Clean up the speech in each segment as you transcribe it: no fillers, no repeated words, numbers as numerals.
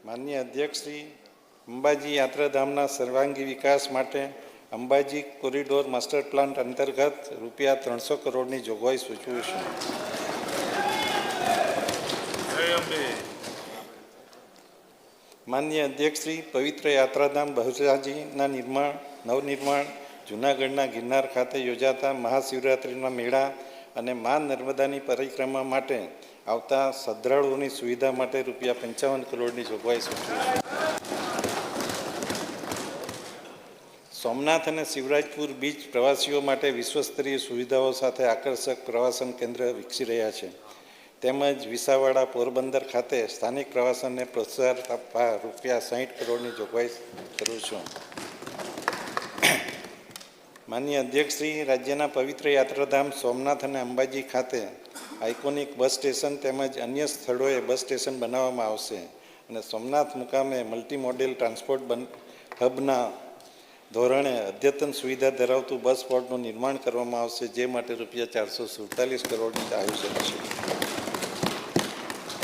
માનનીય અધ્યક્ષ શ્રી, અંબાજી યાત્રાધામના સર્વાંગી વિકાસ માટે અંબાજી કોરિડોર માસ્ટર પ્લાન અંતર્ગત રૂપિયા 300 કરોડની જોગવાઈ સૂચવું છું. માનનીય અધ્યક્ષ શ્રી, પવિત્ર યાત્રાધામ બહુચરાજીના નવનિર્માણ, જૂનાગઢના ગિરનાર ખાતે યોજાતા મહાશિવરાત્રિના મેળા અને મા નર્મદાની પરિક્રમા માટે આવતા શ્રદ્ધાળુઓની સુવિધા માટે રૂપિયા 55 કરોડની જોગવાઈ સૂચવી છે. સોમનાથ અને શિવરાજપુર બીચ પ્રવાસીઓ માટે વિશ્વસ્તરીય સુવિધાઓ સાથે આકર્ષક પ્રવાસન કેન્દ્ર વિકસી રહ્યા છે. તેમજ વિસાવડા, પોરબંદર ખાતે સ્થાનિક પ્રવાસનને પ્રોત્સાહન આપવા રૂપિયા 60 કરોડની જોગવાઈ કરું છું. માનનીય અધ્યક્ષશ્રી, રાજ્યના પવિત્ર યાત્રાધામ સોમનાથ અને અંબાજી ખાતે આઇકોનિક બસ સ્ટેશન તેમજ અન્ય સ્થળોએ બસ સ્ટેશન બનાવવામાં આવશે અને સોમનાથ મુકામે મલ્ટી મોડેલ ટ્રાન્સપોર્ટ હબના ધોરણે અદ્યતન સુવિધા ધરાવતું બસ પોર્ટનું નિર્માણ કરવામાં આવશે, જે માટે રૂપિયા 447 કરોડની આવશ્યક છે.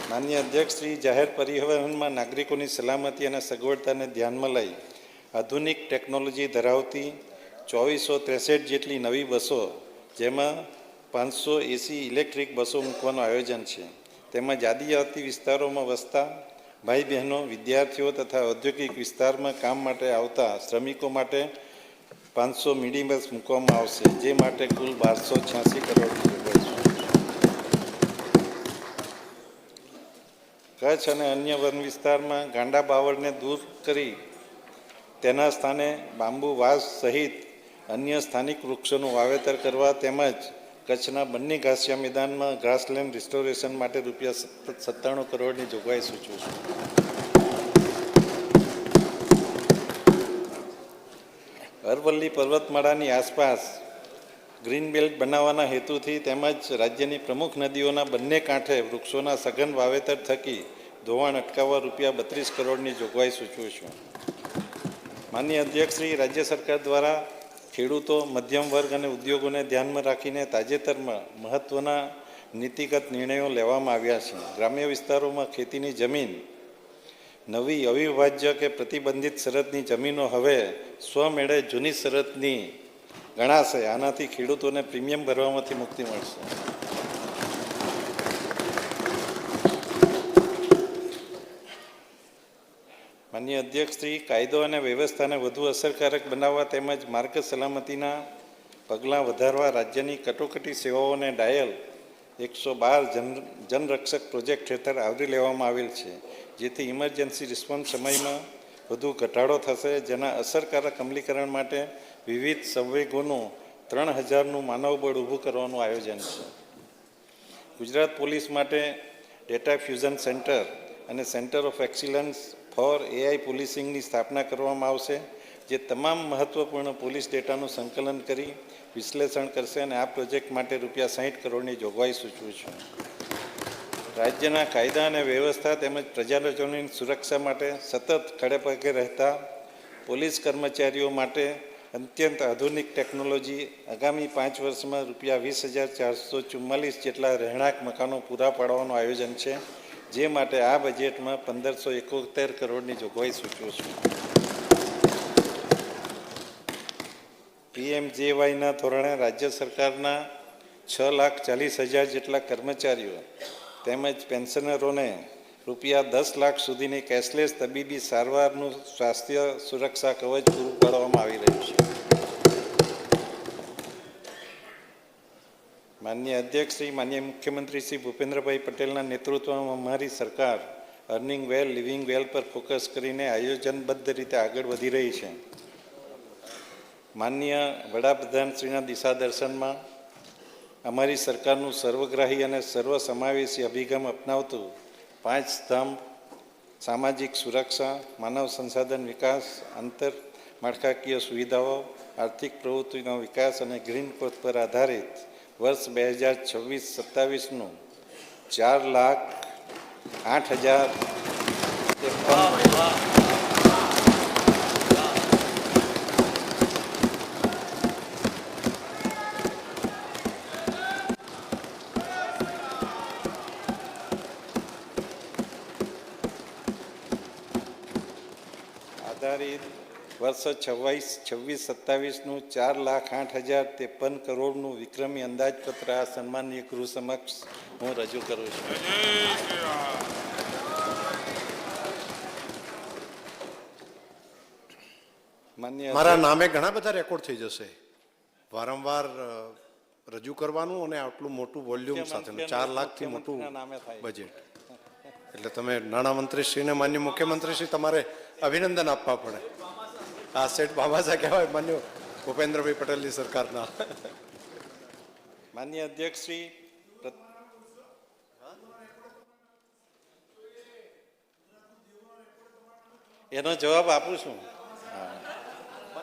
માનનીય અધ્યક્ષશ્રી, જાહેર પરિવહનમાં નાગરિકોની સલામતી અને સગવડતાને ધ્યાનમાં લઈ આધુનિક ટેકનોલોજી ધરાવતી 2463 જેટલી નવી બસો, જેમાં 580 ઇલેક્ટ્રિક બસો મૂકવાનું આયોજન છે. તેમજ આદિજાતિ વિસ્તારોમાં વસતા ભાઈ બહેનો, વિદ્યાર્થીઓ તથા ઔદ્યોગિક વિસ્તારમાં કામ માટે આવતા શ્રમિકો માટે 500 મિની બસ મૂકવામાં આવશે, જે માટે કુલ 1286 કરોડની જોગવાઈ છે. કચ્છ અને અન્ય વન વિસ્તારમાં ગાંડા બાવળને દૂર કરી તેના સ્થાને બાંબુ વાંસ સહિત અન્ય સ્થાનિક વૃક્ષોનું વાવેતર કરવા તેમજ કચ્છના બંને ઘાસિયા મેદાનમાં ગ્રાસલેન્ડ રિસ્ટોરેશન માટે રૂપિયા 97 કરોડની જોગવાઈ સૂચવું છું. અરવલ્લી પર્વતમાળાની આસપાસ ગ્રીન બેલ્ટ બનાવવાના હેતુથી તેમજ રાજ્યની પ્રમુખ નદીઓના બંને કાંઠે વૃક્ષોના સઘન વાવેતર થકી ધોવાણ અટકાવવા રૂપિયા 32 કરોડની જોગવાઈ સૂચવું છું. માનનીય અધ્યક્ષશ્રી, રાજ્ય સરકાર દ્વારા ખેડૂતો, મધ્યમ વર્ગ અને ઉદ્યોગોને ધ્યાનમાં રાખીને તાજેતરમાં મહત્ત્વના નીતિગત નિર્ણયો લેવામાં આવ્યા છે. ગ્રામ્ય વિસ્તારોમાં ખેતીની જમીન નવી અવિભાજ્ય કે પ્રતિબંધિત શરતની જમીનો હવે સ્વમેળે જૂની શરતની ગણાશે. આનાથી ખેડૂતોને પ્રીમિયમ ભરવામાંથી મુક્તિ મળશે. માનનીય અધ્યક્ષશ્રી, કાયદો અને વ્યવસ્થાને વધુ અસરકારક બનાવવા તેમજ માર્ગ સલામતીના પગલાં વધારવા રાજ્યની કટોકટી સેવાઓને ડાયલ 112 જનરક્ષક પ્રોજેક્ટ હેઠળ આવરી લેવામાં આવેલ છે, જેથી ઇમરજન્સી રિસ્પોન્સ સમયમાં વધુ ઘટાડો થશે. જેના અસરકારક અમલીકરણ માટે વિવિધ સંવેગોનું 3000નું માનવબળ ઊભું કરવાનું આયોજન છે. ગુજરાત પોલીસ માટે ડેટા ફ્યુઝન સેન્ટર અને centre of excellence for AI પોલીસિંગની સ્થાપના કરવામાં આવશે, જે તમામ મહત્ત્વપૂર્ણ પોલીસ ડેટાનું સંકલન કરી વિશ્લેષણ કરશે અને આ પ્રોજેક્ટ માટે રૂપિયા 60 કરોડની જોગવાઈ સૂચવું છું. રાજ્યના કાયદા અને વ્યવસ્થા તેમજ પ્રજાજનોની સુરક્ષા માટે સતત ખડેપગે રહેતા પોલીસ કર્મચારીઓ માટે અત્યંત આધુનિક ટેકનોલોજી આગામી 5 વર્ષમાં રૂપિયા 20,444 જેટલા રહેણાંક મકાનો પૂરા પાડવાનું આયોજન છે, જે માટે આ બજેટમાં 1571 કરોડની જોગવાઈ સૂચવું છું. PMJYના ધોરણે રાજ્ય સરકારના 6,40,000 જેટલા કર્મચારીઓ તેમજ પેન્શનરોને રૂપિયા 10 લાખ સુધીની કેશલેસ તબીબી સારવારનું સ્વાસ્થ્ય સુરક્ષા કવચ પૂરું પાડવામાં આવી રહ્યું છે. માનનીય અધ્યક્ષશ્રી, માનનીય મુખ્યમંત્રી શ્રી ભૂપેન્દ્રભાઈ પટેલના નેતૃત્વમાં અમારી સરકાર અર્નિંગ વેલ, લિવિંગ વેલ પર ફોકસ કરીને આયોજનબદ્ધ રીતે આગળ વધી રહી છે. માનનીય વડાપ્રધાનશ્રીના દિશા દર્શનમાં અમારી સરકારનું સર્વગ્રાહી અને સર્વસમાવેશી અભિગમ અપનાવતું 5 સ્તંભ સામાજિક સુરક્ષા, માનવ સંસાધન વિકાસ, આંતરમાળખાકીય સુવિધાઓ, આર્થિક પ્રવૃત્તિનો વિકાસ અને ગ્રીન ગ્રોથ પર આધારિત વર્ષ 2026-27નું 4,08,053 આધારિત વર્ષ 26-27નું 4,08,053 કરોડનું વિક્રમી અંદાજપત્ર આ સન્માનીય ગૃહ સમક્ષ હું રજૂ કરું છું. મારા નામે ઘણા બધા રેકોર્ડ થઈ જશે. વારંવાર રજૂ કરવાનું અને આટલું મોટું વોલ્યુમ સાથે 4 લાખથી મોટું બજેટ. એટલે તમે નાણામંત્રીશ્રીને માન્ય મુખ્યમંત્રીશ્રી તમારે અભિનંદન આપવા પડે. આ સેઠ બાબાસા કહેવાય માન્ય ભૂપેન્દ્રભાઈ પટેલની સરકારના. માન્ય અધ્યક્ષશ્રી, એનો જવાબ આપું છું.